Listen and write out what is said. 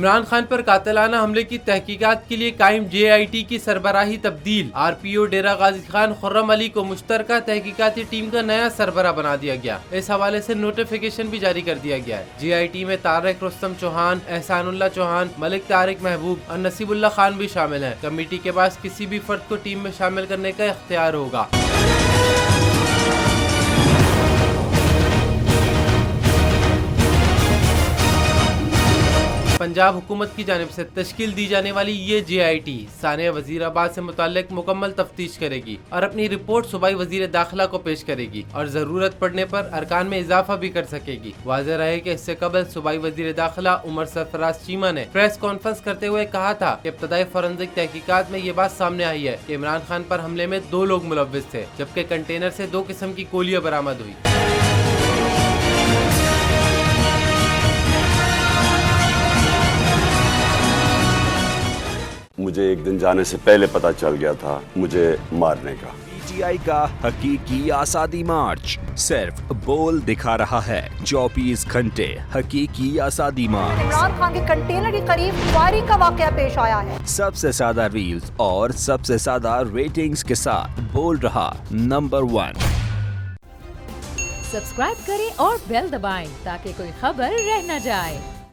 इमरान खान पर कातिलाना हमले की तहकीकात के लिए कायम JIT की सरबराही तब्दील। RPO डेरा गाजी खान खुर्रम अली को मुश्तरका तहकीकाती टीम का नया सरबरा बना दिया गया। इस हवाले से नोटिफिकेशन भी जारी कर दिया गया है। JIT में तारिक रुस्तम चौहान, एहसानुल्लाह चौहान, मलिक तारिक महबूब और नसीबुल्लाह खान भी शामिल हैं। कमेटी के पास किसी भी फर्द को टीम में शामिल करने का इख्तियार होगा। पंजाब हुकूमत की जानिब से तश्कील दी जाने वाली ये JIT सानिया वजीराबाद से मुताल्लिक मुकम्मल तफ्तीश करेगी और अपनी रिपोर्ट सूबाई वजीर दाखिला को पेश करेगी और जरूरत पड़ने पर अरकान में इजाफा भी कर सकेगी। वाज़ेह रहे कि इससे कबल सूबाई वजीर दाखिला उमर सरफराज चीमा ने प्रेस कॉन्फ्रेंस करते हुए कहा था कि इब्तदाई फोरेंसिक तहकीकात में ये बात सामने आई है कि इमरान खान पर हमले में 2 लोग मुलव्विस थे, जबकि कंटेनर से 2 किस्म की गोलियां बरामद हुई। मुझे एक दिन जाने से पहले पता चल गया था मुझे मारने का। PTI का हकीकी आज़ादी मार्च सिर्फ बोल दिखा रहा है। 24 घंटे हकीकी आज़ादी मार्च। इमरान खान के कंटेनर के करीब फायरिंग का वाकया पेश आया है। सबसे ज्यादा रील्स और सबसे ज्यादा रेटिंग्स के साथ बोल रहा नंबर 1। सब्सक्राइब करें और बेल दबाएं ताकि कोई खबर रह न जाए।